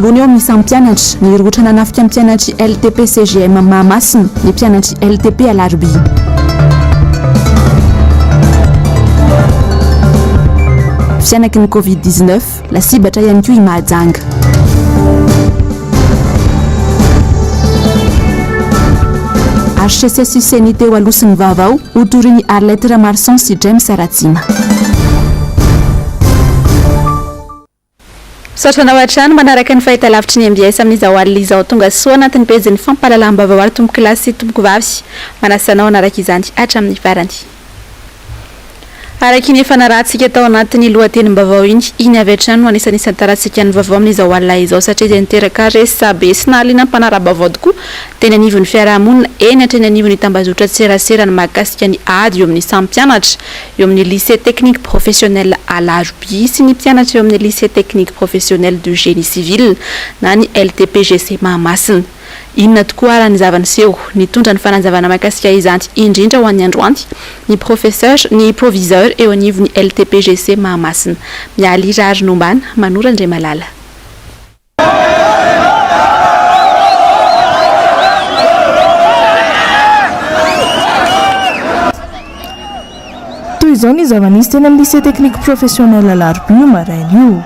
voalohany eo misy mpianatra ny rotra nanafika mpianatry LTP CGM Mahamasina ny mpianatry LTP Alarby. Fianaky ny Covid-19 lasibatra ihany koa Mahajanga. HCC SISIN teo alosiny vaovao hotoriny Arlette Ramarson sy James Aratsina. Sotrana watrano manaraka ny fahitalavitry ny MBS amin'izao alina izao tonga soa anatin'ny pejiny fampahalalam-baovao ary tomboko lahy sy tomboko vavy manasanao anaraka izany hatramin'ny farany. Araky ny efa narahantsika tao anatin'ny lohatenim-baovao iny avy hatrany no anisan'isan'ny tarantsika ny vaovao amin'izao alina izao satria tanteraka resabe sy nahaliana mpanara-baovao tokoa teny anivon'ny fiarahamonina eny hatreny anivon'ny tambazotra tserasera ny mahakasika ny ady eo amin'ny samy mpianatra eo amin'ny lycée technique professionnel Alarby sy ny mpianatra eo amin'ny lycée technique professionnel du génie civil na ny LTPGC Mahamasina. Inona tokoa ara ny zavaniseho nitondra ny fananjavana mahakasika izany indrindra ho an'ny androany ny professeur ny proviseur eo anivon'ny LTPGC Mahamasina. Mialy rary nombana Manora Andremalala. Toy izao ny zavanisy teny amin'ny lycée technique professionnel Alarby maraina io.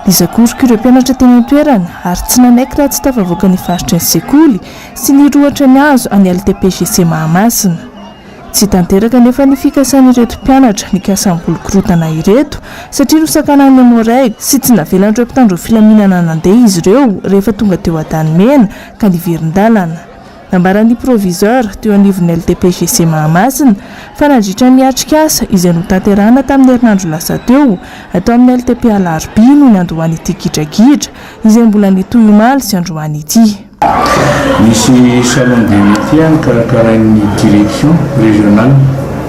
Nizakoriko ireo mpianatra teny an-toerana ary tsy nanaiky raha tsy tafavoaka ny faritra ny sekoly sy ny rohatra ny azo any LTPGC Mahamasina. Tsy tanteraka nefa ny fikasan'ireto mpianatra ny kasambolokirotana ireto satria nosakanan'ny Moraig sy tsy navelan'ireo mpitandro filaminana nandeha izy ireo rehefa tonga teo an-tanimena ka niverin-dalana. Nambaran'ny proviseur teo anivon'ny LTPGC Mahamasina fa nandritra ny atrikasa izay notanterahana tamin'ny herinandro lasa teo atao amin'ny LTP Alarby no nandohany ity gidragidra izay mbola nitoy omaly sy androany ity. Misy salon de métier karakarain'ny direction régionale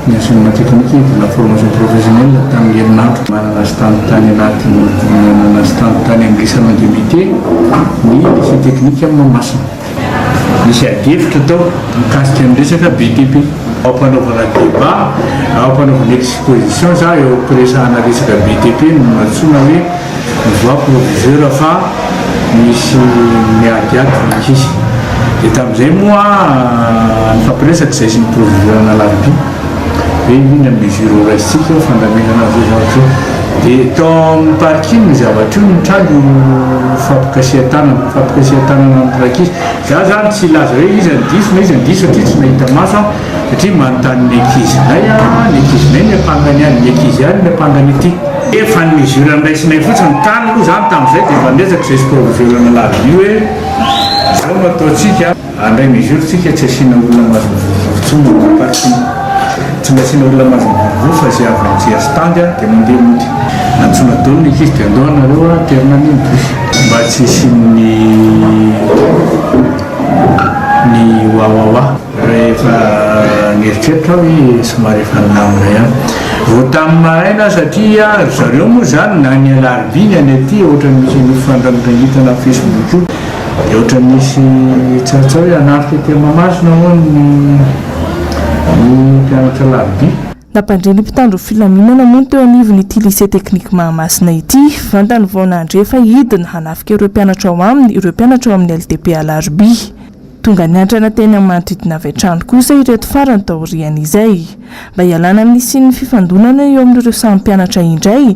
ny enseignement technique de la formation professionnelle tamin'ny herinandro manana stand-tany anatin'ny manana stand-tany amin'ny salon de métier ny lycée technique amin'ny Mahamasina. Misy adefitra tao mikasika ny resaka BTP ao mpanaovana débat ao mpanaovana exposition za eo ampiresahana resaka BTP no natsoina hoe mivoa proviseur fa misy miadiady izy dia tamin'izay moa ny fampiresaka izay sy ny proviseur Alarby hoe iny amin'ny mesure horaisitsika fandamezana zao dia tao amin'ny parking ny zavatra io mitrango fampikasihan-tanana amin'ny za zany tsy laza hoe izy andiso satria tsy nahita maso satria manontany ny ankizinay ny ankizinay ny ampangany any ny ankizy any ny ampangany ity efa ny mesure andraisinay fotsiny ny tany aloha zany tamin'izay dia mandresaka izay sy proviseur Alarby io hoe zao no ataotsika andray mesure tsika tsy asiana olona mazontsony parking tsy asiana olona mazonvovo fa zay avy amin'izay stand dia mandeha mody nantsona dolo ny ankizy dia andohanareo terina ny mba tsy isin'ny wawawa rehefa nieritreritra hoe somary efa namina ihany vao tamin'ny maraina satria zareo moa zany na ny Alarby ny any aty ohatra misy nifandrandrangitana Facebook io dia ohatra misy tsaritsara hoe anarika teo Mahamasina moa ny mpianatra Alarby. Nampandre ny mpitandro filaminana moa teo anivon'ity lycée technique Mahamasina ity vantany vao nandrefa hidina hanafika ireo mpianatra ao aminy ireo mpianatra ao amin'ny LTP Alarby. Tonga niantrana teny amin'ny manodidina avy hatrany kosa ireto farany taoriany izay mba hialana amin'ny sin'ny fifandonana eo amin'ireo samy mpianatra indray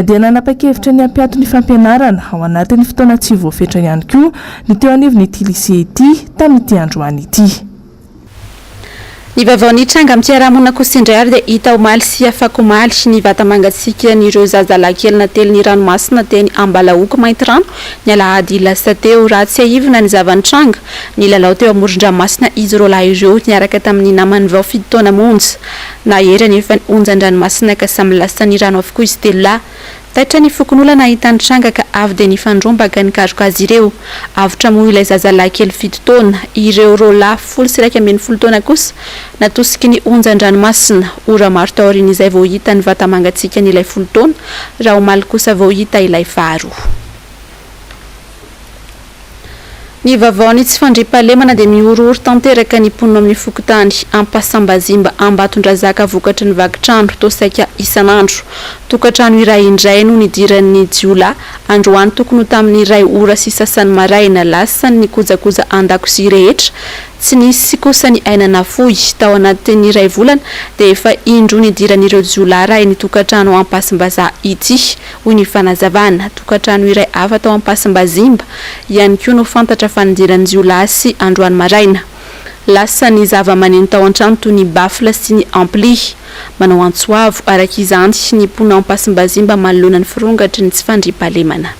dia nanapa-kevitra ny hampiato ny fampianarana ao anatin'ny fotoana tsy voafetra ihany koa ny teo anivon'ity lycée ity tamin'ity androany ity. Ny vaovao tranga amin'ny fiarahamonina Kosindray dia hita omaly sy FAKO omaly ny vata mangatsiaka n'ireo zazalahy kely nately ny ranomasina teny Ambalaoko mainty rano ny alahady lasa teo raha tsy ahivina ny zavan-tranga ny lalao teo amoron-dranomasina izy ireo lahy ireo niaraka tamin'ny namany vao 7 taona monja na erany efa onjan-dranomasina ka samy lasa ny rano avokoa izy telo lahy. Taitra ny fokon'olana nahita ny tranga ka avy dia nifandrombaka ny karoka azy ireo. Avotra moa ilay zazalahy kely 7 taona, ireo rola 10 taona kosa natosiky ny onjan-dranomasina. Ora maro taorian'izay vao hita ny vata mangatsiaka n'ilay 10 taona, raha omaly kosa vao hita ilay faharoa. Ny vaovao tsy fandriam-pahalemana dia miororo tanteraka ny mponina amin'ny fokotany Ampasambazimba Ambatondrazaka vokatry ny vakitrano tosaika isan'andro. Tokatrano iray indray no nidiran'ny jiolahy androany tokony ho tamin'ny iray ora sy sasany maraina lasa ny kojakoja an-dakozia rehetra tsy nisy kosa ny ainana fohy tao anatin'ny iray volana dia efa indro nidiran'ireo jiolahy ray ny tokatrano Ampasimbaza ity hoy ny fanazavana. Tokatrano iray hafa tao Ampasimbazimba ihany koa no fantatra fa nidiran'ny jiolahy sy androany maraina. Lasa ny zava-maneno tao an-trano toy ny bafla sy ny ampli. Manao antsoavo araka izany ny mponina Ampasimbazimba manoloana ny firongatry ny tsy fandriam-pahalemana.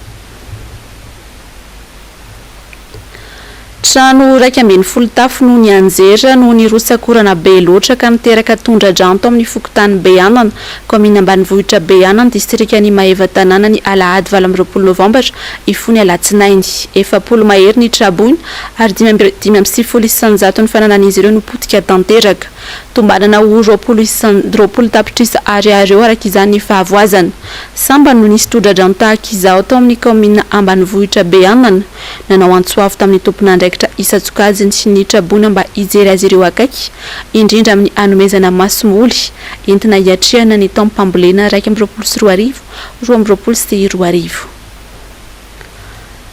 Trano 140 tafo no ny anjera no ny rosakorana be loatra ka niteraka tondra-dranto amin'ny fokotany Beanana, komina ambanivohitra Beanana, distrikan'ny Maheva tanàna ny Alahady 20 Novambra ifony alatsinainy. 70 mahery ny traboiny ary 570 ny fananan'izy ireo no potika tanteraka. Tombanana 20 tapitrisa ariary araka izany ny fahavoazana. Samba no nisy tondra-dranto tahaka izao tao amin'ny komina ambanivohitra Beanana. Nanao antsoavo tamin'ny tompon'andraikitra Isatsokajiny sy ny trabona mba hijery azy ireo akaiky indrindra amin'ny anomezana masomoly entina hiatrehana ny taom-pambolena 2024 2022.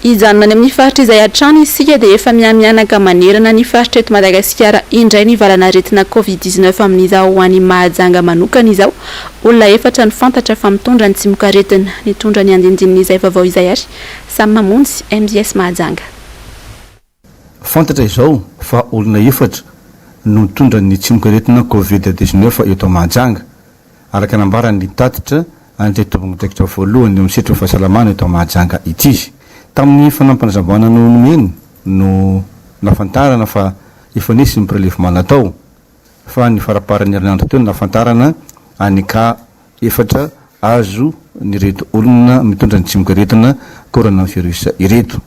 Ijanona any amin'ny faritra izay hatrany isika dia efa miamianaka manerana ny faritra eto Madagasikara indray ny valanaretina Covid-19 amin'izao ho an'ny mahajanga manokana izao. Olona efatra ny fantatra fa mitondra ny tsimokaretina. Nitondra ny andindinin'izay vaovao izay ary Samy Mamonjy MBS mahajanga. Fantatra izao fa olona efatra no mitondra ny tsimokaretina Covid-19 eto mahajanga araka nambaran'ny tatitra an'iretombongotraikitra voalohany amin'ny setra fahasalamana eto mahajanga ity. Tamin'ny fanampanazaboana no nomeny no nafantarana fa efa nisy ny prélèvement natao fa ny faraparan'ny herinandro teo nafantarana anika efatra azo ny reto olona mitondra ny tsimokaretina coronavirus ireto.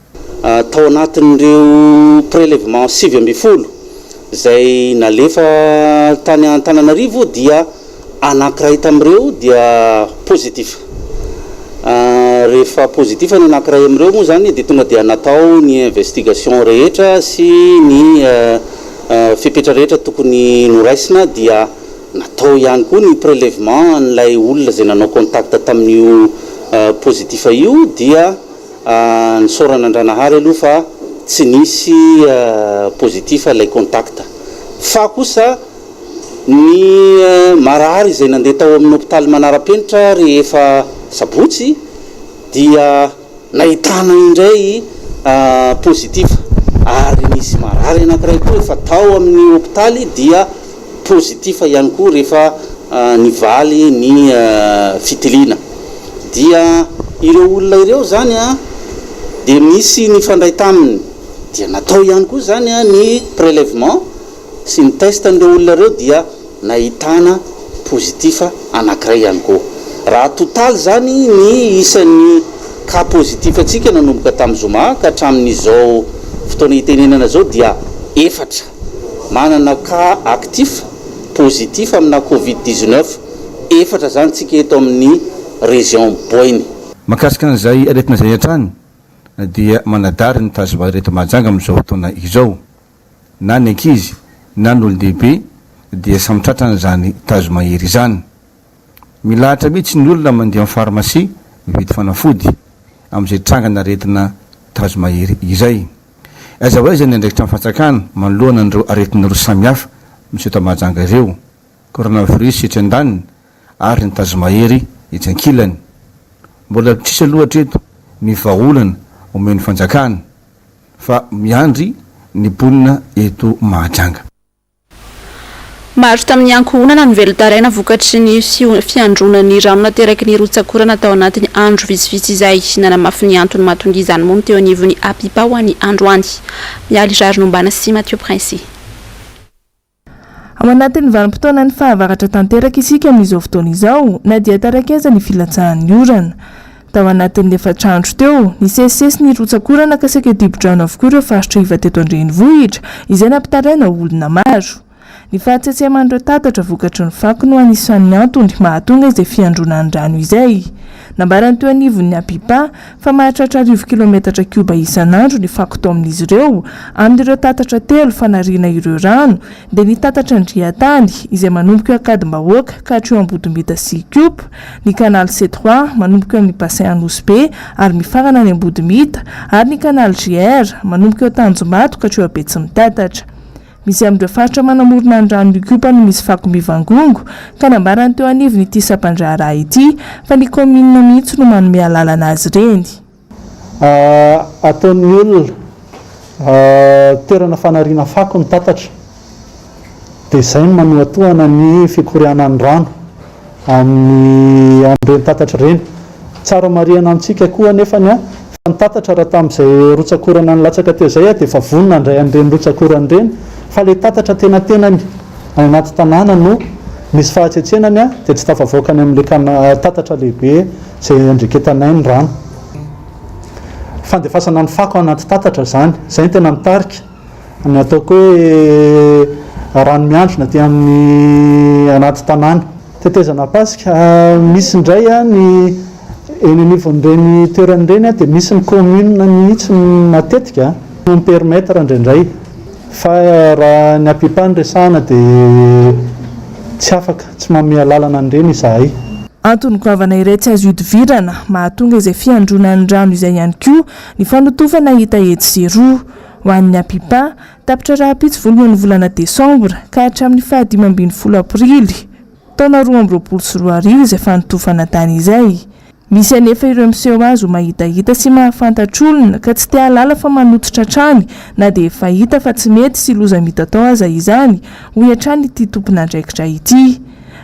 Tao anatin'ireo prélèvement 7 izay nalefa tany Antananarivo dia anankiray tamin'ireo dia positif. Rehefa positif ny anankiray amin'ireo moa zany dia tonga dia natao ny investigation rehetra sy ny fipetra rehetra tokony noraisina dia natao ihany koa ny prélèvement n'ilay olona izay nanao contact tamin'io positif io dia nisoran'Andranahary aloha fa tsy nisy positif ilay contact. Fa kosa ny marary izay nandeha tao amin'ny hôpitaly Manarapenitra rehefa sabotsy dia nahitana indray positif ary nisy marary anankiray koa efa tao amin'ny hôpitaly dia positif ihany koa rehefa nivaly ny fitilina. Dia ireo olona ireo zany dia misy ny fandray taminy dia natao ihany koa zany ny prélèvement sy ny test n'ireo olona ireo dia nahitana positif anankiray ihany koa. Raha total zany ny isan'ny cas positif atsika nanomboka tamin'ny zoma ka hatramin'izao fotoana hitenenana zao dia 4 manana cas actif positif amina Covid-19 4 zany tsika eto amin'ny région Boiny. Makasika an'izay aretina izay hatrany dia manadary ny tazoma reto mahajanga amin'izao fotoana izao na ny ankizy na ny olon-dehibe dia samy tratrana zany tazoma hery izany. Milahatra mihitsy ny olona mandeha amin'ny pharmacie mividy fanafody amin'izay trangana aretina tazoma hery izay. Aiza ho aiza ny andraikitra amin'ny fatsakana manoloana an'ireo aretina roa samihafa misy eto mahajanga ireo coronavirus etsy an-daniny ary ny tazoma hery etsy ankilany. Mbola tsisy aloha hatreto ny vahaolana omen'ny fanjakana fa miandry ny mponina eto mahajanga. Maro tamin'ny ankohonana ny velotaraina vokatry ny fiandronan'ny rano nateraky ny rotsakorana tao anatin'ny andro vitsivitsy izay nanamafy ny antony mahatonga izany moa teo anivon'ny apipa ho an'ny androany. Mialy rary nombana sy Mathieu Prince. Ao anatin'ny vanim-potoana ny fahavaratra tanteraka isika amin'izao fotoana izao na dia tarakeza ny filatsahan'ny orana. Tao anatin'ny efatrandro teo nisesisesy ny rotsakorana ka saika dibo-drano avokoa ireo faritra iva teto andrenivohitra izay nampitaraina olona maro. Ny fahatsetsehman'ireo tatatra vokatry ny fako no anisan'ny antony mahatonga izay fiandronan'ny rano izay. Nambarany teo anivon'ny Apipa fa mahatratra 10 kilometatra kiuba isan'andro ny fako tao amin'izy ireo amin'ireo tatatra 3 fanariana ireo rano dia ny tatatra Ndriatany izay manomboka eo Akadimbahoaka ka hatreo Ambodimbita sy Kiup, ny canal C3 manomboka eo amin'ny bassin Anosy Be ary mifarana any Ambodimbita ary ny canal JR manomboka eo Tanjombato ka hatreo Betsimitantatra. Misy amin'ireo faritra manamorona ny rano Kiupa no misy fako mivangongo ka nambarany teo anivony ity sapan-draharaha ity fa ny commune mihitsy no manome lalana azy ireny. Ataon'ny olona toerana fanariana fako ny tatatra dia izay no manohatohana ny fikorianan'ny rano amin'ireny tatatra ireny. Tsara marihana amintsika koa nefany fa ny tatatra raha tamin'izay rotsakorana ny latsaka teo izay dia efa vonona indray an'ireny rotsakorana ireny, fa ilay tatatra tenatenany any anaty tanàna no misy fahatsetsenany dia tsy tafavoakany amin'ilay tatatra lehibe izay andreketanay ny rano. Fandefasana ny fako anaty tatatra zany, izay ny tena mitarika ny ataoko hoe rano miandrona dia amin'ny anaty tanàna. Tetezana pasika misy indray ny eny anivon'ireny toeran'ireny dia misy ny commune mihitsy matetika no mipermettre indraindray, fa raha ny Apipa ny resahana dia tsy afaka, tsy manome lalana an'ireny izahay. Antony goavana iray tsy azo idivirana mahatonga izay fiandronan'ny rano izay ihany koa ny fanotofana hita etsy sy roa. Ho an'ny Apipa tapitra rahampitsy voalohan'ny volana Desambra ka hatramin'ny 15 Aprily taona 2024 izay fanotofana tany izay. Misy anefa ireo miseho azy ho mahitahita sy mahafantatr'olona ka tsy te halala fa manototra hatrany na dia efa hita fa tsy mety sy loza mitatao aza izany ho hatrany ity tompon'andraikitra ity.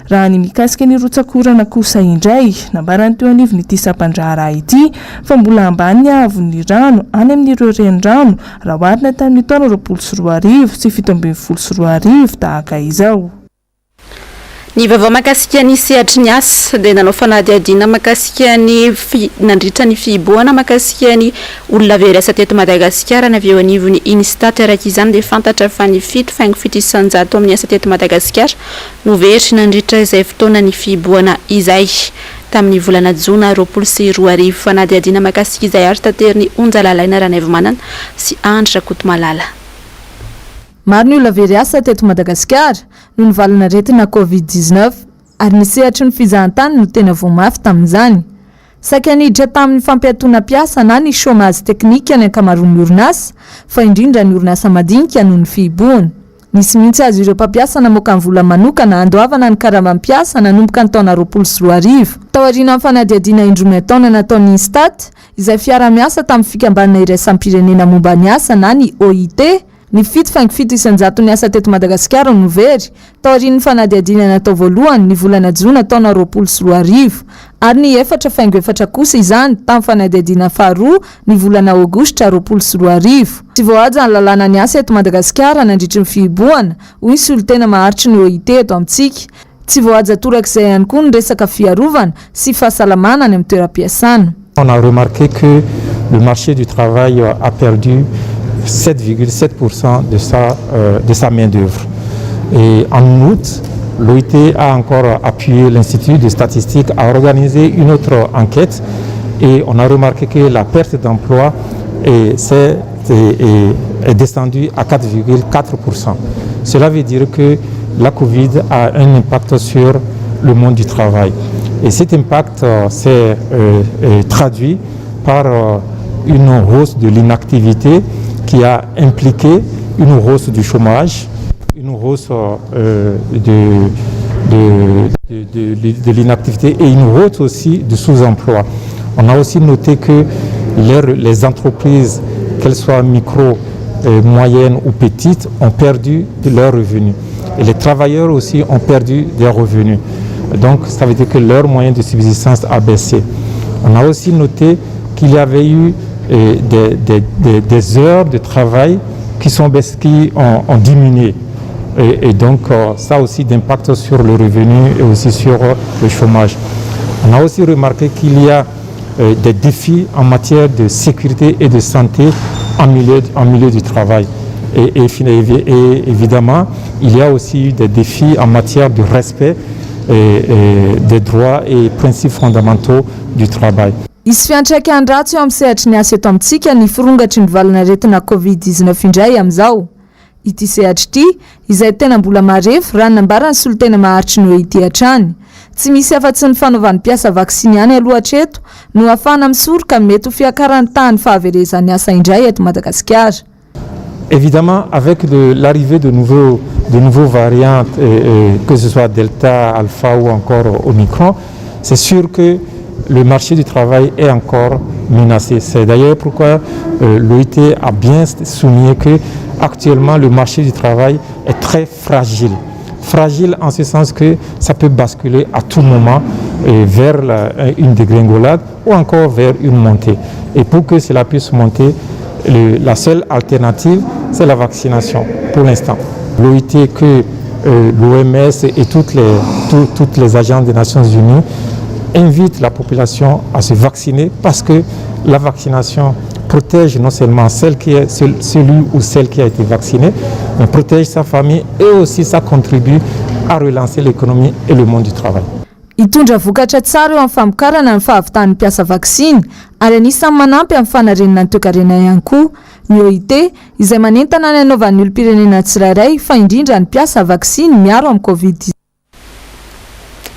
Raha ny mikasika ny rotsakorana kosa indray nambarany teo anivony ity sapan-draharaha ity fa mbola ambany ny ahavon'ny rano any amin'ireo renirano raha oharina tamin'ny taona 2024 sy 2022 tahaka izao. Ny vaovao makasika ny sehatry ny asa dia nanao fanadihadiana makasika ny nandritra ny fiboana makasika ny olona very asa teto Madagasikara na avy eo anivony Insta Tanteraka izany dia fantatra fa ny 7.7 isanjato amin'ny asa teto Madagasikara no very nandritra izay fotoana ny fiboana izay tamin'ny volana Jona 2022 fanadihadiana makasika izay ary tateriny Onjalalaina Ranaivomanana sy Andra Kotomalala. Maro ny olona very asa teto Madagasikara no VALAN'ARETINA COVID-19 ary ny sehatry ny fizahantany no tena voamafy tamin'izany. Saika niditra tamin'ny fampiatoana piasa na ny chômage teknika ny ankamaroan'ny orinasa fa indrindra ny orinasa madinika noho ny fihiboana. Nisy mihitsy azy ireo mpampiasa namoaka ny vola manokana handoavana ny karamam-piasa nanomboka ny taona 2022. Tao aoriana amin'ny fanadihadiana indroman-taona nataon'ny Instat izay fiara-miasa tamin'ny fikambanana iraisam-pirenena momba ny asa na ny OIT. Ny 7.7 isanjato ny asa teto Madagasikara no very tao aorian'ny fanadihadiana natao voalohany ny volana Jona taona 2022 ary ny 4.4 kosa izany tamin'ny fanadihadiana faharoa ny volana Aogositra 2022. Tsy voahaja ny lalàna ny asa eto Madagasikara nandritry ny fihiboana hoy sy olo tena maharitry ny OIT eto amintsika. Tsy voahaja torak'izay ihany koa ny resaka fiarovana sy fahasalamana ny amin'ny toeram-piasana. On a remarqué que le marché du travail a perdu 7,7% de sa main-d'œuvre. Et en août, l'OIT a encore appuyé l'Institut de statistique à organiser une autre enquête et on a remarqué que la perte d'emploi est descendue à 4,4%. Cela veut dire que la Covid a un impact sur le monde du travail. Et cet impact s'est traduit par une hausse de l'inactivité qui a impliqué une hausse du chômage, une hausse de l'inactivité et une hausse aussi du sous-emploi. On a aussi noté que les entreprises, qu'elles soient micro, moyennes ou petites, ont perdu de leurs revenus. Et les travailleurs aussi ont perdu des revenus. Donc ça veut dire que leur moyen de subsistance a baissé. On a aussi noté qu'il y avait eu des heures de travail qui ont diminué. Et donc ça a aussi d'impact sur le revenu et aussi sur le chômage. On a aussi remarqué qu'il y a des défis en matière de sécurité et de santé en milieu du travail. Et évidemment, il y a aussi des défis en matière de respect des droits et principes fondamentaux du travail. Isy fiantraikany ratsy eo amin'ny sehatry ny asa eto amintsika ny firongatry ny valanaretina COVID-19 indray amin'izao. Ity sehatra ity izay tena mbola marefo raha nambarany solo tena maharitry ny hoe ity hatrany. Tsy misy afa-tsy ny fanaovan'ny mpiasa vaksiny ihany aloha hatreto no ahafahana misoroka mety ho fiakaran'ny tany fahaverezan'ny asa indray eto Madagasikara. Évidemment, avec l'arrivée de nouveaux variantes, que ce soit Delta, Alpha ou encore Omicron, c'est sûr que le marché du travail est encore menacé. C'est d'ailleurs pourquoi l'OIT a bien souligné que actuellement le marché du travail est très fragile. Fragile en ce sens que ça peut basculer à tout moment vers une dégringolade ou encore vers une montée. Et pour que cela puisse monter, la seule alternative, c'est la vaccination pour l'instant. L'OIT que l'OMS et toutes les agences des Nations Unies invitent la population à se vacciner parce que la vaccination protège non seulement celui ou celle qui a été vacciné, mais protège sa famille et aussi ça contribue à relancer l'économie et le monde du travail. Hitondra vokatra tsara eo amin'ny famokarana ny fahavitan'ny mpiasa vaksiny ary anisan'ny manampy amin'ny fanarenana ny toe-karena ihany koa ny OIT izay manentana ny hanaovan'ny olom-pirenena tsirairay fa indrindra ny mpiasa vaksiny miaro amin'ny COVID-19.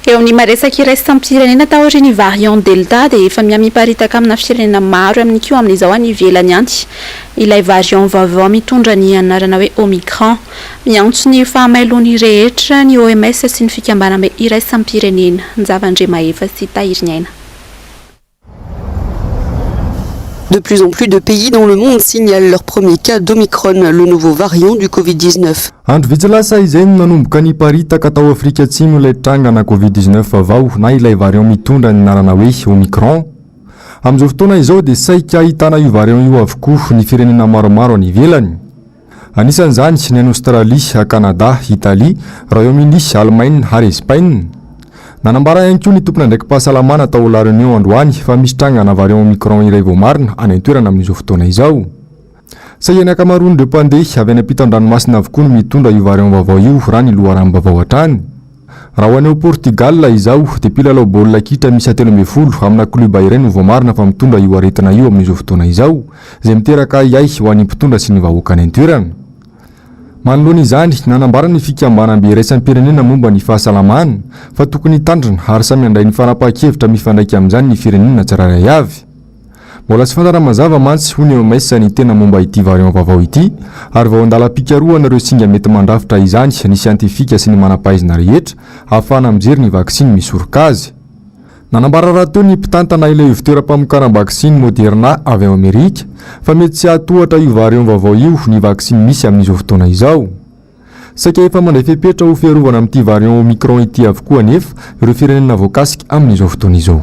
Eo amin'ny maresaka iray sampirenena taorian'ny variant Delta dia efa miparitaka amina firenena maro amin'ny kio amin'izao any ivelany anty. Ilay variant vaovao mitondra ny anarana hoe Omicron. Miantso ny fahamailony rehetra ny OMS sy ny fikambanana iray sampirenena. Nzavandrema efa sy tahiry aina. De plus en plus de pays dans le monde signalent leur premier cas d'Omicron, le nouveau variant du Covid-19. Andro vitsy lasa izay no nanomboka niparitaka tao Afrika Atsimo ilay trangana Covid-19 vaovao na ilay variant mitondra ny anarana hoe Omicron. Amin'izao fotoana izao dia saika ahitana io variant io avokoa ny firenena maromaro any ivelany. Anisan'izany ny any Australia, Canada, Italie, Royaume-Uni, Allemagne ary Espagne. Nanambara ihany koa ny tompona ndraikim-pahasalamana tao La Réunion androany fa misy trangana variant Omicron iray vao marina any an-toerana amin'izao fotoana izao. Sahiany akamaroan'ireo mpandeha avy any ampitan-dranomasina avokoa no mitondra io variant vaovao io raha ny loharano-baovao hatrany. Raha ho an'eo Portugal izao dia mpilalao baolina kitra misy 13 amina kluba iray no vao marina fa mitondra io aretina io amin'izao fotoana izao izay miteraka iay ho an'ny mpitondra sy ny vahoaka any an-toerana. Manoloana izany nanambara ny fikambanam-be iraisam-pirenena momba ny fahasalamana fa tokony tandrina ary samy handray ny fanapahan-kevitra mifandraika amin'izany ny firenena tsirairay avy. Mbola tsy fantatra mazava mantsy ho ny OMS ny tena momba ity variant vaovao ity ary vao andala-pikaroana ireo singa mety mandrafitra izany ny siantifika sy ny manam-pahaizana rehetra ahafahana mijery ny vaksiny misoroka azy. Nanambara raha teo ny mpitantana ilay fitoeram-pamokaram-vaksiny Moderna avy ao Amerika fa mety tsy hatohatra io variant vaovao io ny vaksiny misy amin'izao fotoana izao. Saika efa mandray fepetra ho fiarovana amin'ity variant Omicron ity avokoa nefa ireo firenena voakasika amin'izao fotoana izao.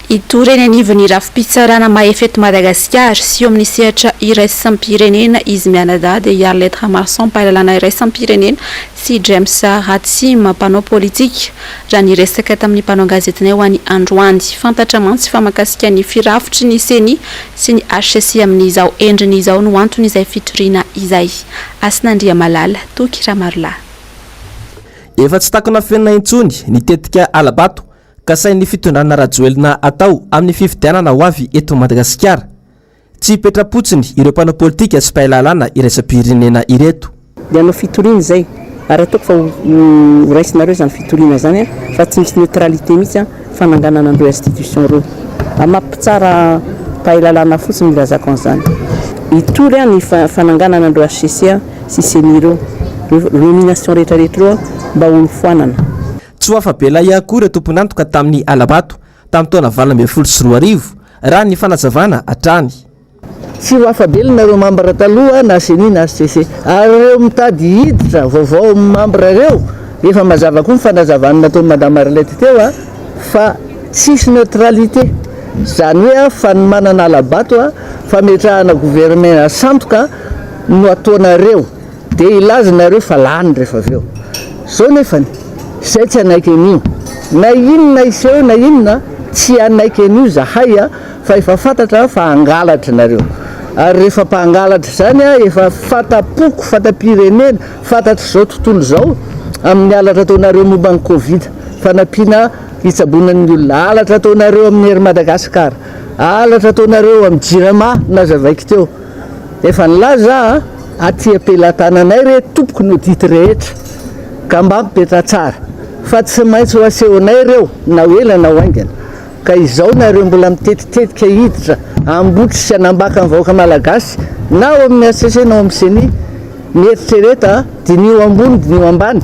Itoreny anivon'ny rafi-pitsarana mahefeto Madagasikara sy eo amin'ny sehatra iraisam-pirenena izy mianadahy dia hiary lettre marchand mpahalalana iraisam-pirenena sy James Ratsim mpanao politika raha niresaka tamin'ny mpanao gazetiny ho an'ny androany fantatra mantsy fa mahakasika ny firafotry ny SAMY sy ny HCC amin'izao endriny izao no antony izay fitoriana izay. Asinandria malala toky ramarolahy. Efa tsy takona fenina intsony nitetika alabato ka sain'ny fitondrana rajoelina atao amin'ny fifidianana ho avy eto Madagasikara. Tsy petrapotsiny ireo mpanao politika sy mpahalalana iraisam-pirenena ireto. Dia no fitoriana zay ary ataoko fa raisinareo zany fitoriana zany fa tsy misy neutralité mihitsy fananganana andreo institution reo. Amampitsara mpahalalana fotsiny milazako an'izany. Itory ny fananganana andreo HCC sy SAMY reo nomination rehetrarehetra reo mba ho foanana. Tsy ho afabela iakory tomponantoka tamin'ny alabato tamin'ny taona 2024 raha ny fanazavana hatrany. Tsy ho afabelina reo mambra taloha na SAMY na HCC ary reo mitady hiditra vaovao mambra reo efa mazava koa ny fanazavana nataon'i Madame Arlette teo fa tsisy neutralité zany hoe fa ny manana alabato fametrahana gouvernement santoka no ataonareo dia ilazanareo fa lany rehefa avy eo. Zao nefany zay tsy anaiky an'io na inona iseho na inona tsy anaiky an'io zahay fa efa fantatra fa angalatra nareo ary rehefa mpangalatra zany a efa fatapoko fatapirenena fantatra zao tontolo zao amin'ny alatra ataonareo momba ny covid fanampiana hitsabonan'ny olona alatra ataonareo amin'ny ery Madagasikara alatra ataonareo amin'ny jirama nazavaiko teo efa nilaza aty ampelantananay re tompoko no dity rehetra ka mba mipetra tsara fa tsy maintsy ho asehonay reo na ela na oaingana ka izao nareo mbola mitetitetika hiditra ambotry sy anambaka ny vahoaka malagasy na ao amin'ny ACC na ao amin'ny SAMY mieritrereta dinio ambony dinio ambany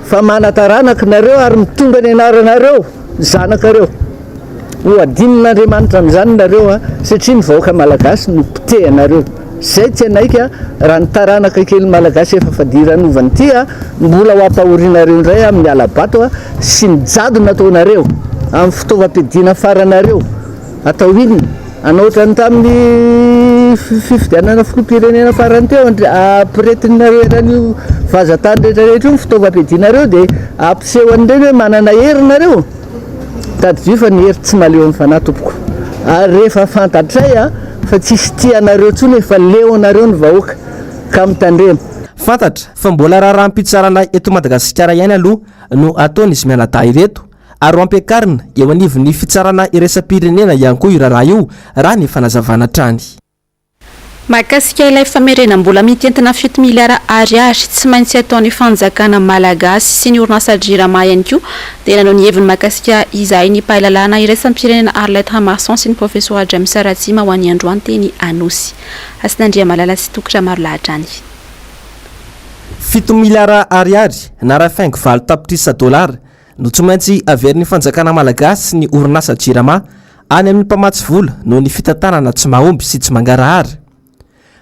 fa manataranaka nareo ary mitondra ny anaranareo zanakareo ho adinon'Andriamanitra amin'izany nareo satria ny vahoaka malagasy no pitehanareo zay tsy anaika raha ny taranaka kely malagasy efa fadiranovan'ny ty mbola ho ampahorinareo indray amin'ny alabato sy mijado nataonareo amin'ny fitaovam-piadiana faranareo atao inona anotrany tamin'ny fifidianana filoham-pirenena farany teo ampiretinareo eran'io vazatany rehetrarehetra io ny fitaovam-piadianareo dia ampiseho an'ireny hoe manana herinareo tadidio fa ny hery tsy maleo amin'ny fanahy tompoko ary rehefa fantatray fa tsisy tianareo tsony efa leo anareo ny vahoaka ka mitandrema fantatra fa mbola raha-rahampitsarana eto Madagasikara ihany aloha no ataon'izy mianadahy ireto ary ho ampiakarina eo anivon'ny fitsarana iresa-pirenena ihany koa iraraha io raha ny fanazavana trany mahakasika ilay famerenam-bola mitentina 7 miliara ariary tsy maintsy ataon'ny fanjakana malagasy sy ny orinasa jirama ihany koa dia nanao ny heviny mahakasika izay ny pahalalana iraisam-pirenena ary lettre maçon sy ny professeur James Ratsima ho an'ny androany teny anosy asinandria malala sy tokitra maro lahatrany 7 miliara ariary na rahafaingo valo tapitrisa dolara no tsy maintsy averin'ny fanjakana malagasy sy ny orinasa jirama any amin'ny mpamatsy vola no ny fitantanana tsy mahomby sy tsy mangarahary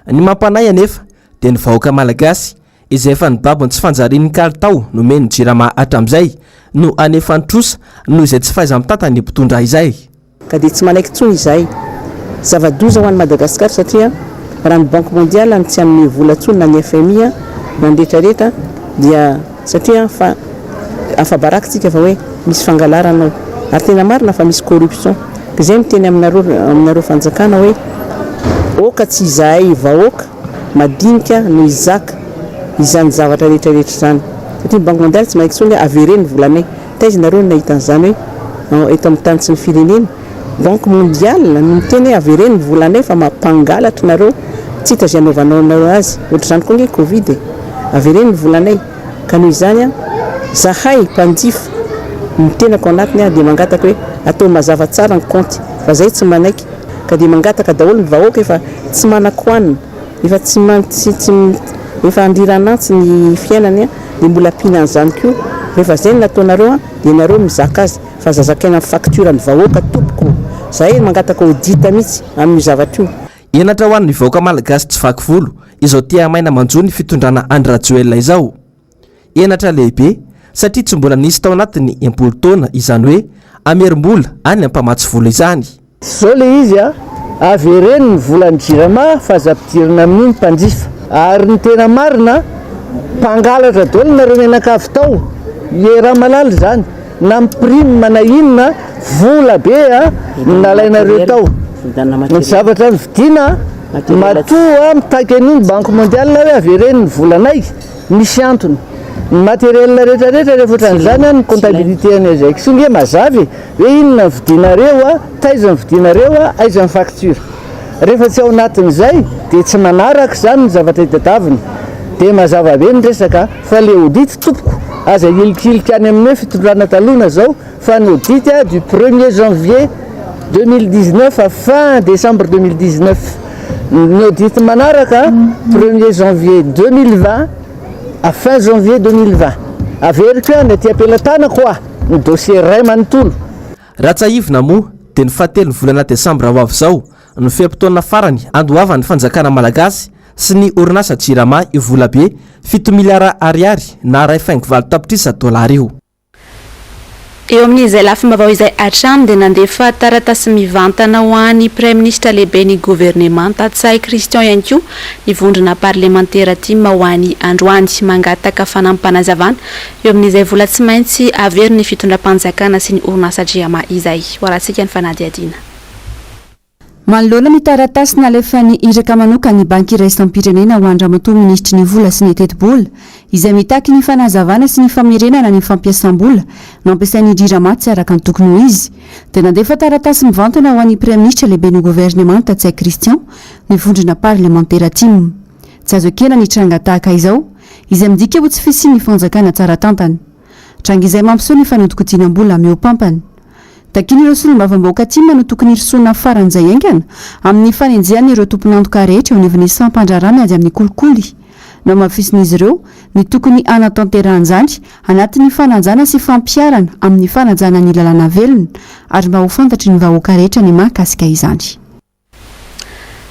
ny mampanay anefa dia ny vahoaka malagasy izay efa ny babony tsy fanjarian'ny kalitao no meny jirama hatram'izay no anefa nitrosa noho izay tsy faiza mitata ny mpitondra izay ka dia tsy manaiky tsony izay zava-doza ho an'ny Madagasikara satria raha ny banque mondiale tsy amin'ny vola tsony na ny FMI na ny rehetrarehetra dia satria fa afabarakitsika fa hoe misy fangalarana ary tena marina fa misy corruption ka izay miteny aminareo fanjakana hoe oka tsy izahay vahoaka madinika no izaka izany zavatra rehetrarehetra zany satria banque mondiale tsy mainky tsony avereny volanay taizy nareo no nahita an'izany hoe eto amin'ny tany tsy ny firenena banque mondiale no miteny hoe avereny volanay fa mampangalatra nareo tsy hita zay anaovanao nareo azy ohatr'izany koa ny covid avereny volanay ka noho izany zahay mpanjifa mitenako anatiny dia mangataka hoe atao mazava tsara ny compte fa zay tsy manaiky ka dia mangataka daholo ny vahoaka efa tsy manako-hanina efa tsy efa andriranantsy ny fiainany dia mbola ampiana an'izany koa rehefa zay ny nataonareo dia nareo mizaka azy fa zazakaina amin'ny facture ny vahoaka tompoko zay mangataka audita mihitsy amin'ny zavatra io enatra ho an'ny vahoaka malagasy tsy vaky volo izao tia maina manjo ny fitondrana Andra Joel izao enatra lehibe satria tsy mbola nisy tao anatiny impolo taona izany hoe amerim-bola any ampamatsy vola izany zao le izy avereny ny volany jirama fa zapidirana amin'iny mpanjifa ary ny tena marina mpangalatra daholo nareo menakavy tao era malala zany na miprime mana inona vola be nalainareo tao ny zavatra ny vidiana matoa mitaky an'iny banque mondiale hoe avereny ny volanay misy antony ny matériel rehetrarehetra rehefa ohatran'izany ny comptabilité any azaiky sy nge mazavy hoe inona ny vidinareo taiza ny vidinareo aiza ny facture rehefa tsy ao anatin'izay dia tsy manaraka zany ny zavatra hitadiavina dia mazava be ny resaka fa le audit tompoko aza ilikilika any amin'ny hoe fitondrana talona zao fa ny audit du 1er janvier 2019 à fin décembre 2019 ny audit manaraka 1er janvier 2020 à fin janvier 2020 averiko ny aty ampelatana koa ny dossier ray manontolo raha tsahivina moa dia ny fahatelo ny volana desambra ho avy izao no fiampitoana farany andohavan'ny fanjakana malagasy sy ny orinasa jirama io vola be 7 miliara ariary na ray faingo valo tapitrisa dolary io eo amin'izay lafim-baovao izay hatrany dia nandefa taratasy mivantana ho an'ny premier ministre lehiben'ny gouvernement Tatsay Christian ihany koa ny vondrona parlementaire tima ho an'ny androany mangataka fanampanazavana eo amin'izay vola tsy maintsy averiny fitondram-panjakana sy ny orinasa jirama izay ho arahantsika ny fanadihadiana manoloana ny taratasy nalefa ny iraka manoka ny banky iray isam-pirenena ho andramatoa ministry ny vola sy ny teti-bola izay mitaky ny fanazavana sy ny famerenana ny fampiasam-bola no ampiasain'ny indriramaty araka ny tokony ho izy dia nandefa taratasy mivantana ho an'ny premier ministre lehibe ny gouvernement Tatsay Christian ny vondrona parlementaire atim tsy azo ekena ny tranga tahaka izao izay midika ho tsy fisian'ny fanjakana tsara tantany tranga izay mampisoa ny fanodikotinam-bola miopampany takiny ireo solombavam-bahoaka atima no tokony irosona faran'izay aingana amin'ny fanenjeany ireo tompon'antoka rehetra eo anivon'ny sampandraramy ady amin'ny kolikoly no mafisin'izy ireo ny tokony anatanterahany anatin'ny fanajana sy fampiarana amin'ny fanajana ny lalàna velona ary mba ho fantatry ny vahoaka rehetra ny mahakasika izany.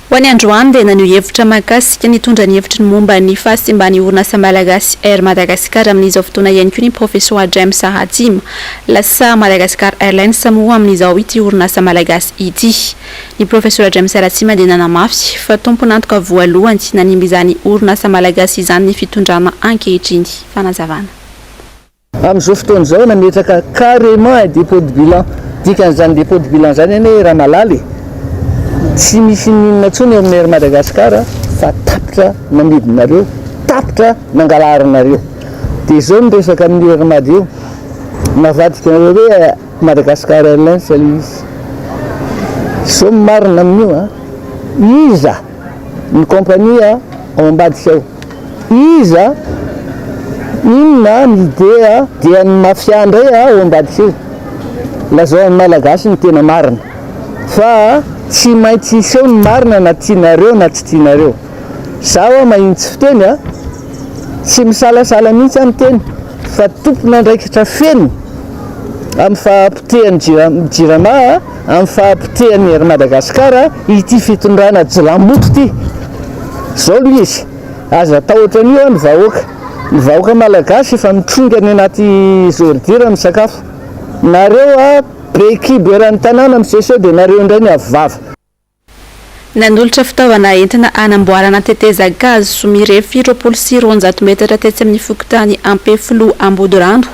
Ho an'ny androany dia nanio hevitra mahakasika nitondra ny hevitry ny momba ny fahasimban'ny orinasa malagasy Air Madagascar amin'izao fotoana ihany koa ny professeur James Sahatima lasa Madagascar Airlines moa amin'izao ity orinasa malagasy ity. Ny professeur James Sahatima dia nanamafy fa tompon'antoka voalohany nanimba izany orinasa malagasy izany ny fitondrana ankehitriny fanazavana. Amin'izao fotoana izao nametraka carrément dépôt de bilan dikan'izany dépôt de bilan zany ane raha malaly tsy misy ninona tsony eo amin'ny Air Madagascar fa tapitra namidinareo tapitra nangalarinareo dia izao ny resaka amin'ny Air Mad io navadika nareo hoe Madagascar Airlines izy izao marina amin'io iza ny kompania ao ambadika ao iza inona ny idea dia ny mafia indray ao ambadika io lazao amin'ny malagasy ny tena marina fa tsy maintsy iseho ny marina na tianareo na tsy tianareo zaho mahitsy fiteny tsy misalasala mihitsy amin'ny teny fa tompona ndraikitra feno amin'ny fahampitehany jirama amin'ny fahampitehany Air Madagascar ity fitondrana jilamoto ty zao lo izy aza atao ohatran'io ny vahoaka malagasy efa mitrongany anaty zordira ny sakafo nareo bekiby eran'ny tanàna miseseo dia nareo indray ny avivava. Nanolotra fitaovana entina anamboarana tetezagazy somirefy 20 metatra tetsy amin'ny fokotany ampefilo Ambodirano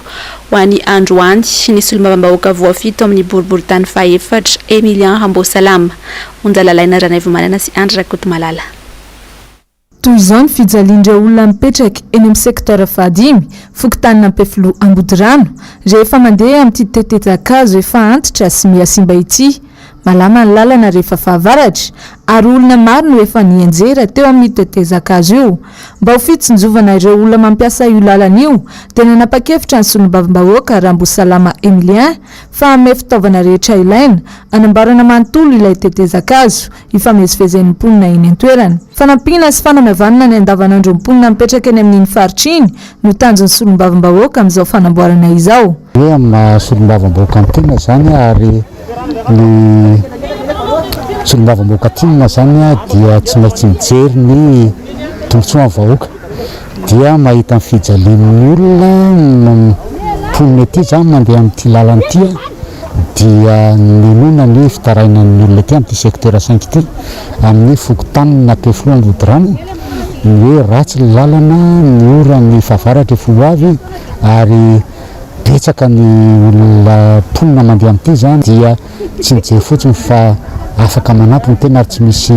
ho an'ny androany ny solombavam-bahoaka voafito amin'ny boriboritany faefatra MPIANATRA onjalalaina ranaivomanana sy Andra Malala. Toy izao ny fijaliandreo olona mipetraka eny amin'ny sektora fahadimy fokotanina ampefilo Ambodirano rehefa mandeha amin'ity tetezakazo efa antitra sy miasimba ity malama ny lalana rehefa fahavaratra ary olona maro no efa nianjera teo amin'ny tetezakazo io mba ho fitsinjovana ireo olona mampiasa io lalana io dia nanapa-kevitra ny solombavam-bahoaka Rambosalama Emilien fa ame fitaovana rehetra ilaina anambarana manontolo ilay tetezakazo ifamezivezen'ny mponina eny an-toerana fanampiana sy fanamavanana ny andavanandro mponina mipetraka eny amin'iny faritra iny no tanjon'ny solombavam-bahoaka amin'izao fanamboarana izao. Hoe amin'ny solombavam-bahoaka an-tena zany ary ny solombavam-bahoaka an-tena zany dia tsy maintsy mijery ny tombotsoa vahoaka dia mahita ny fijalian'ny olona mponina ety zany mandeha amin'ity lalana ity dia ninona ny fitarainan'ny olona ety amin'ity secteur 5 ity amin'ny fokotanina ampefilo Ambodirano ny hoe ratsy ny lalana ny oran'ny fahavaratra efa ho avy ary betsaka ny olona mponina mandeha amin'ity zany dia tsy mijery fotsiny fa afaka manampy ny tena ary tsy misy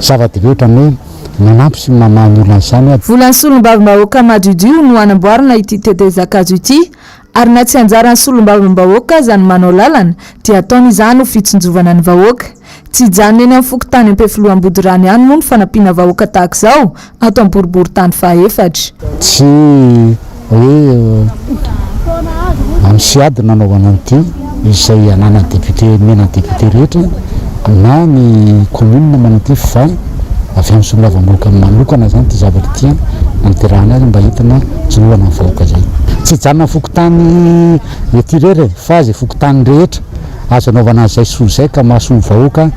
zava-dehibe ohatrany hoe manampy sy mamany olona izany. Volan'ny solombavam-bahoaka Madiodio no anamboarana ity tetezakazo ity ary na tsy anjaran'ny solombavam-bahoaka zany manao lalana dia ataony izany ho fitsinjovana ny vahoaka tsy hijanona eny amin'ny fokotany ampefilo Ambodirano ihany moa ny fanampiana vahoaka tahaka izao ato amin'ny boriboritany fahaefatra. Tsy hoe amisiady nanaovana an'ity izay anana député mena député rehetra na ny commune mananty fa avy amin'ny solombavam-bahoaka manokana zany ty zavatra ty anterahana azy mba hitina joroana vahoaka zay tsy hijanona fokotany ety rery fa azy fokotany rehetra azo anaovana zay soa zay ka mahasoa vahoaka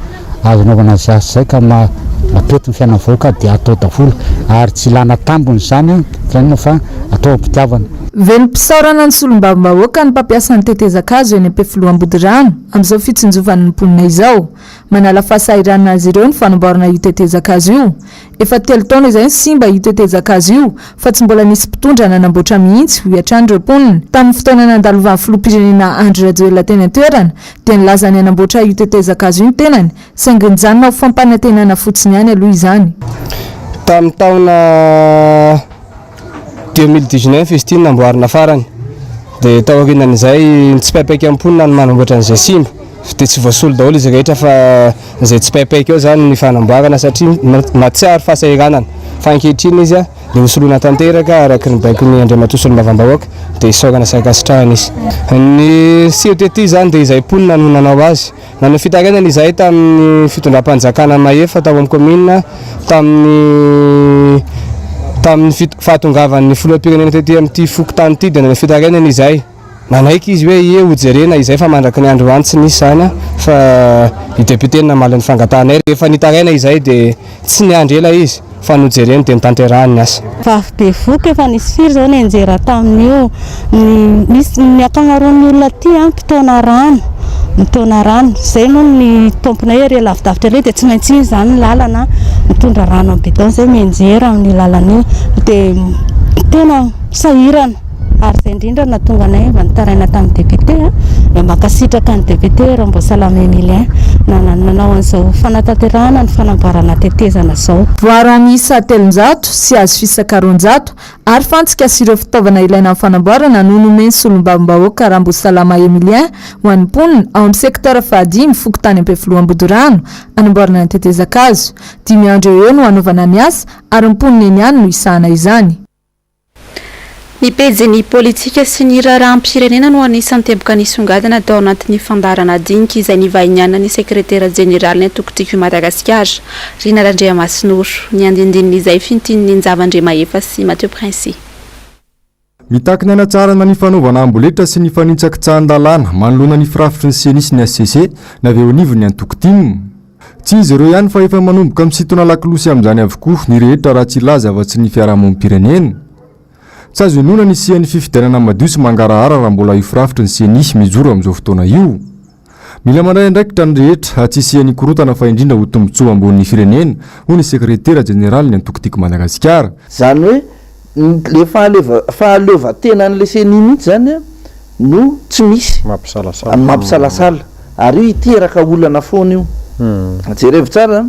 azo anaovana zay ka mapety ny fiainana vahoaka dia atao daholo ary tsy ilana tambony zany fa atao ampitiavana. Veny mpisaorana ny solombavam-bahoaka ny mpampiasa ny tetezakazo eny am-pifoloam-bodirano amin'izao fitsinjovan'ny mponina izao. Manala fahasahiranana azy ireo ny fanamboarana io tetezakazo io. Efa 3 taona izay ny simba io tetezakazo io fa tsy mbola nisy mpitondra nanamboatra mihitsy ho iatrany ireo mponina. Tamin'ny fotoana nandalovan'ny filoham-pirenena Andry Rajoelina teny an-toerana dia nilazany hanamboatra io tetezakazo io ny tenany saingy nijanona ho fampanantenana fotsiny ihany aloha izany. Tamin'ny taona 2019 izy ity namboarina farany dia tao aorianan'izay tsy paipaiky amponina ny manamboatra an'izay simba dia tsy voasolo daholo izy rehetra fa izay tsy paipaiky eo zany ny fanamboarana satria matsiaro fahasahiranana fa ankehitriny izy dia hosoloana tanteraka araky ny baiky ny Andriamatoa solombavam-bahoaka dia hisaorana sakasitrahana izy. Ny CETT zany dia izay mponina no nanao azy. Nanao fitarainana izahay tamin'ny fitondram-panjakana Maefa tao amin'ny commune tamin'ny fahatongavan'ny filoham-pirenena tety amin'ity fokotany ity dia nanao fitarainana izahay. Nanaiky izy hoe hojerena izahay fa mandraka ny andro antsy nisy zany fa i député namaly ny fangatanay rehefa nitaraina izahay dia tsy niandry ela izy fa nojereny dia nitanterahany ny asa. Vavy be voky efa nisy firy zao ny anjera tamin'io nisy ny ankamaroan'ny olona aty mpitaona rano mitona rano zay moa ny tomponay ary lavidavitra ilay dia tsy maintsy izany ny lalana mitondra rano amin'ny bidon zay mianjera amin'ny lalana dia tena sahirana ary zay indrindra natonga anay mba nitaraina tamin'ny député mba makasitraka ny député Rambosalama Emilien nanao an'izao fanatanterahana ny fanamboarana tetezana zao. Voarany isa 300 sy azo fisakaron-jato ary fantsika sy ireo fitaovana ilaina amin'ny fanamboarana no nomeny solombavam-bahoaka Rambosalama Emilien ho an'ny mponina ao amin'ny sektora fahadimy fokotany am-pifoloam-bodirano anamboarana ny tetezakazo. 5 andro eo no hanaovana ny asa ary mponina eny ihany no isahana izany. Ny pejy politika sy ny raharaham-pirenena no anisan'ny teboka nisongadina tao anatin'ny fandarana dinika izay nivahiniana ny sekretera jeneraly ny atokotiko Madagasikara Rina Randriamasinoro ny andindin'izay fintin'ny Nzavandriamaefa sy Mathieu Prince. Mitaky ny anatsarana ny fanaovana amboletra sy ny fanitsaka tsahan-dalàna manoloana ny firafitry ny CNI sy ny ACC naveo nivony antokotimo. Tsy izy ireo ihany fa efa manomboka misintona lakilosy amin'izany avokoa ny rehetra raha tsy laza afa-tsy ny fiarahamonim-pirenena. Tsy azo inona ny sian'ny fifidianana madio sy mangarahara raha mbola io firafitry ny CNI mijoro amin'izao fotoana io. Mila mandray andraikitra ny rehetra tsy sian'ny korotana fa indrindra ho tombotsoa ambon'ny firenena ho ny sekretera jeneraly ny antokotiko Madagasikara. Zany hoe le fahaleovatena an'le CNI mihitsy zany no tsy misy mampisalasala ary io hiteraka olana foana io. Jerevy tsara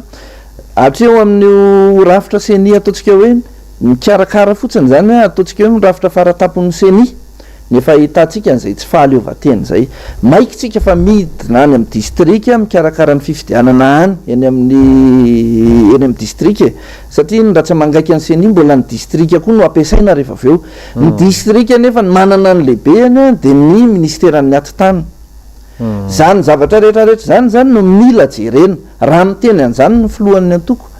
hatreo amin'io rafitra CNI ataontsika hoe mikarakara fotsiny zany ataontsika hoe mirafitra faratapon'ny CNI nefa hitantsika an'izay tsy fahaleovatena zay maikytsika fa midina any amin'ny distrika mikarakara ny fifidianana any eny amin'ny distrika satria ny raha tsy mangaiky any CNI mbola ny distrika koa no ampiasaina rehefa avy eo ny distrika nefa manana ny lehibeany dia ny ministeran'ny atitany zany zavatra rehetrarehetra zany no mila jerena raha miteny an'izany ny filohan'ny antoko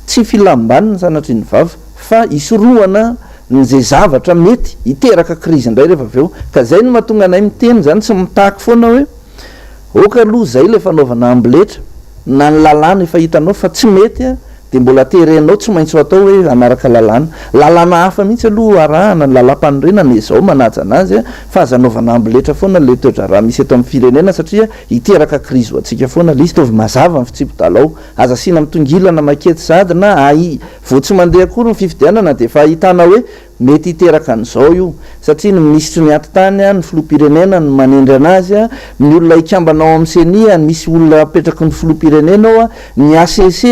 tsy filambaniny sanatry ny vava fa isorohana n'izay zavatra mety hiteraka krizy indray rehefa avy eo ka zay no mahatonga anay miteny zany tsy mitaky foana hoe oka aloha zay le fanaovana amboletra na ny lalàna efa hitanao fa tsy mety dia mbola terenao tsy maintsy atao hoe anaraka lalàna hafa mihitsy aloha arahana ny lalam-panorenana izao manaja anazy fa aza anaovana amboletra foana le toetra raha misy eto amin'ny firenena satria hiteraka krizy ho antsika foana le izy tovy mazava ny fitsipo-dalao aza sina mitongilana makety sady na vo tsy mandeha akory ny fifidianana dia fa hitana hoe mety hiteraka an'izao io satria ny ministry ny atitany ny filoham-pirenena ny manendry anazy ny olona hikambanao amin'ny CNI misy olona apetraky ny filoham-pirenena ao ny ACC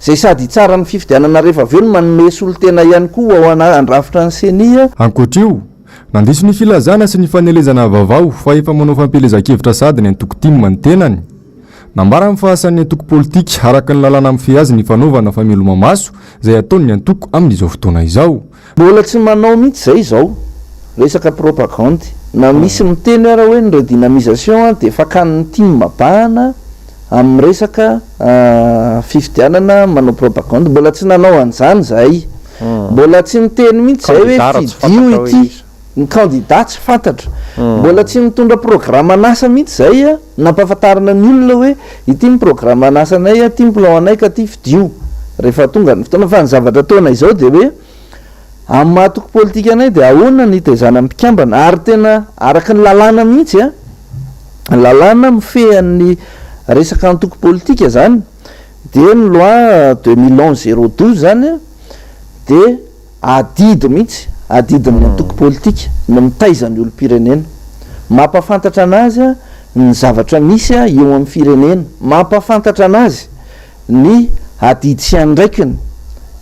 zay sady tsara ny fifidianana rehefa avy eo no manome solotena ihany koa ao andrafitra ny CNI. Ankoatr'io nandiso ny filazana sy ny fanelezana vaovao fa efa manao fampelezan-kevitra sady ny antoko-timma ny tenany. Nambara amin'ny fahasan'ny antoko politika araka ny lalàna amin'ny fiazy ny fanaovana fameloma-maso izay ataony antoko amin'izao fotoana izao. Mbola tsy manao mihitsy zay izao resaka propagande na misy miteny ara hoe ny redynamisation dia fakan'ny timma bahana amin'ny resaka fifidianana manao propagande mbola tsy nanao an'izany zay mbola tsy miteny mihitsy zay hoe fidio ity ny candidat tsy fantatra mbola tsy mitondra programme anasa mihitsy zay nampahafantarana ny olona hoe ity ny programme anasanay ity ny plan anay ka ty fidio rehefa tonga ny fotoana fa ny zavatra taona izao dia hoe amin'ny mahatoko politika anay dia ahoana ny tezana mpikambana ary tena araka ny lalàna mihitsy a lalàna mifehan'ny resaka antoko politika zany dia ny loi 2011-012 zany a dia adidy mihitsy adidy amin'ny antoko politika no mitaizany olo-pirenena mampafantatra anazy a ny zavatra misy a eo amin'ny firenena mampafantatra anazy ny adidy sy andraikiny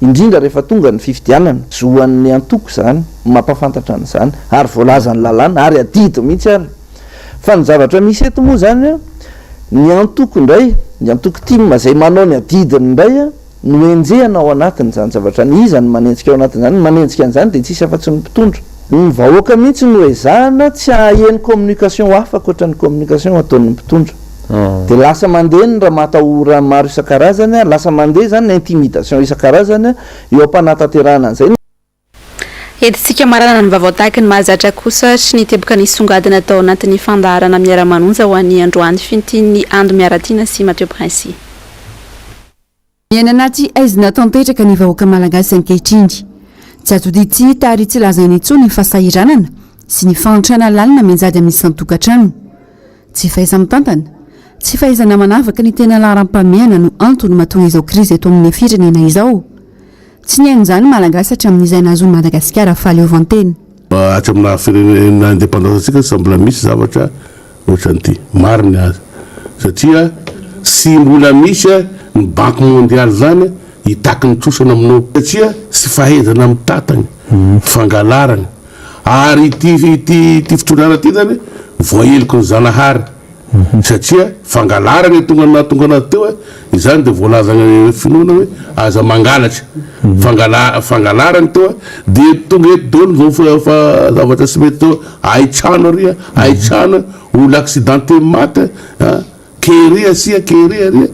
indrindra rehefa tonga ny fifidianana zoan'ny antoko zany mampafantatra an'izany ary voalazany lalàna ary adidy mihitsy ary fa ny zavatra misy eto moa zany a ny antoko indray ny antoko timma zay manao ny adidiny indray a no enjehana ao anatiny zany zavatra ny iza ny manenjika ao anatin'zany manenjika an'izany dia tsisy afa-tsy ny mpitondra ny vahoaka mihitsy no ezahana tsy aheny communication hafa koatra ny communication ataon'ny mpitondra dia lasa mandeha ny raha matahora maro isan-karazany a lasa mandeha zany ny intimidation isan-karazany a eo am-panatanterahana an'izay editsika marana ny vaovao tahaka ny mahazatra kosa sy niteboka ny songadina atao anatin'ny fandaharana miara-manonja ho an'ny androany fintin'ny ando miaratiana sy Mateo Prince miaina anaty aizina tanteraka ny vahoaka malagasy ankehitriny tsy azoditsy tary tsy lazainy intsony ny fahasahiranana sy ny fantrana lalina menjady amin'ny santokatrano tsy fahaiza mitantana tsy fahaizana manavaka ny tena laharam-pameana no antony mahatonga izao krizy eto amin'ny firenena izao tsy ny ain'izany malagasy hatramin'izay nazony Madagasikara fahaleovantena hatramina firenena indépendance atsika sambla misy zavatra ohatran'ity mariny azy satria sy mbola misy ny banque mondiale zany hitaky ny trosana aminao satria sy fahaizana mitatany fangalarana ary ty fitondrana ty zany voaheliko ny zanahary satria fangalarana tonga anazy teo izany dia voalazana finoana hoe aza mangalatra fangalarana teo dia tonga eto dolo zao fa zavatra sy mety teo aitrano aria aitrano olo accidenté maty kery asia kery aria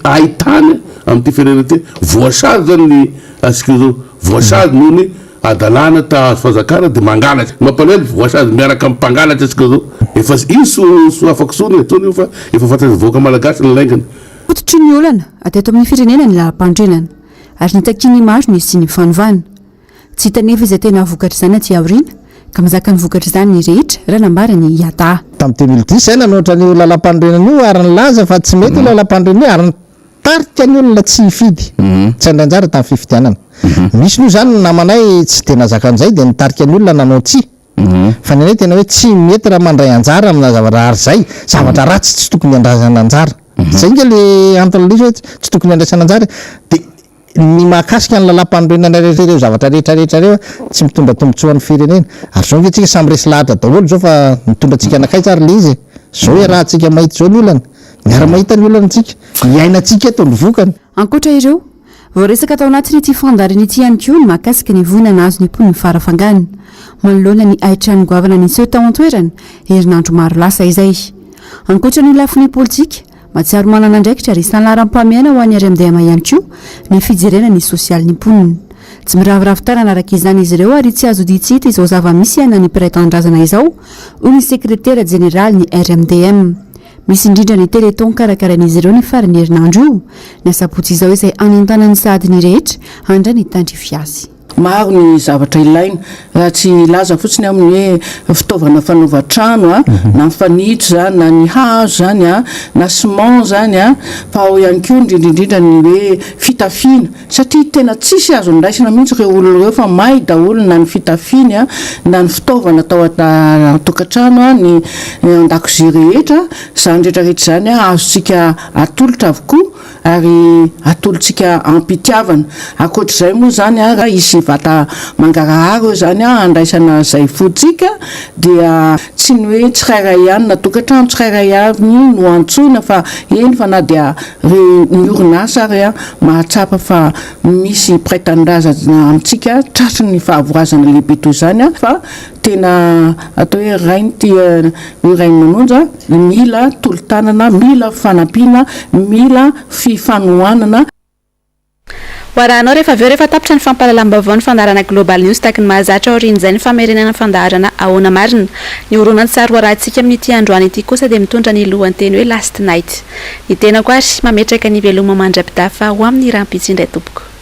aitany amin'ity firenena ty voasady zany ny asika zao voasady noho ny adalana tahazo fazakana dia mangalatra mampalely voasady miaraka amin'ny mpangalatra asika zao efa iny so afaka sony tsony fa efa fantatry voaka malagasy ny laingana fototry ny olana ateto amin'ny firenena ny lalam-pandrenana ary nitakiny maro ny sy ny fanovana tsy hitanefa izay tena vokatra izany aty aoriana ka mazaka ny vokatra izany ny rehetra raha nambarany iata tamin'ny 2010 zay nanoatra ny lalam-pandrenana io ary nilaza fa tsy mety lalam-pandrenana io ary nitarika ny olona tsy hifidy tsy andranjara tamin'ny fifidianana misy noho zany namanay tsy tena zakan'izay dia nitarika ny olona nanao tsi fa ny anay tena hoe tsy mety raha mandray anjara amina zavatra ary zay zavatra ratsy tsy tokony andraisana anjara zay nge le antolalizy hoe tsy tokony andraisana anjara dia ny mahakasika ny lalam-pandrenana rehetra zavatra rehetrarehetra reo tsy mitondra tombotsoa ny firenena ary zao nge tsika samy resy lahatra daholo zao fa mitondra tsika anakay tsara le izy zao hoe raha tsika mahita zao ny olana miara-mahita ny olana tsika iainantsika eto ny vokany ankoatra ireo voaresaka atao anatiny ity fandariny ity ihany koa ny mahakasika ny vonana azo ny mponiny farafangana manoloana ny aitrany goavana ny seo tao an-toerana herinandro maro lasa izay ankoatra ny lafiny politika matsiaro manana andraikitra ary isany laharam-pamiana ho an'ny RMDM ihany koa ny fijerena ny sosialy ny mponina tsy miraviravitana araka izany izy ireo ary tsy azo ditsita izao zava-misy ana ny piray-tandrazana izao hoy ny sekretera jeneraly ny RMDM misy indrindra ny teleton karakaran'izy ireo ny farany herinandro io ny asapotsy izao izay anentanany sady ny rehetra handra ny tandrify azy maro ny zavatra ilaina raha tsy laza fotsiny amin'ny hoe fitaovana fanaovan-trano na fanitso zany na ny hazo zany na ciment zany fa ao ihany koa indrindraindrindra ny hoe fitafiana satria tena tsisy azo niraisana mihitsy ireo olona ireo fa may daholo na ny fitafiana na ny fitaovana tao an-tokantrano ny an-dakozia rehetra zany rehetrarehetra zany azontsika atolotra avokoa ary atolotsika ampitiavana akoatr'izay moa zany raha izy vata mangaraharo zany andraisana zay fotsika dia tsy ny hoe tsirairay ihany na tokantrano tsirairay ihany no antsoina fa eny fa na dia ny orinasa ary mahatsapa fa misy piray-tanindrazana amintsika tratrany ny fahavorazana lehibe toy zany fa tena atao hoe rainy ty rainy manonja mila tolo-tanana mila fanampiana mila fifanohanana Warahanao rehefa aveo rehefa tapitra ny fampahalalam-baovao ny fandaharana Global News taky ny mahazatra aorian'izay ny famerenana fandaharana ahoana marina ny horonan-tsary warahantsika amin'ity androany ity kosa dia mitondra ny lohanteny hoe last night ny tena koa ary mametraka ny veloma mandra-pitafa ho amin'ny rampitsy indray tompoko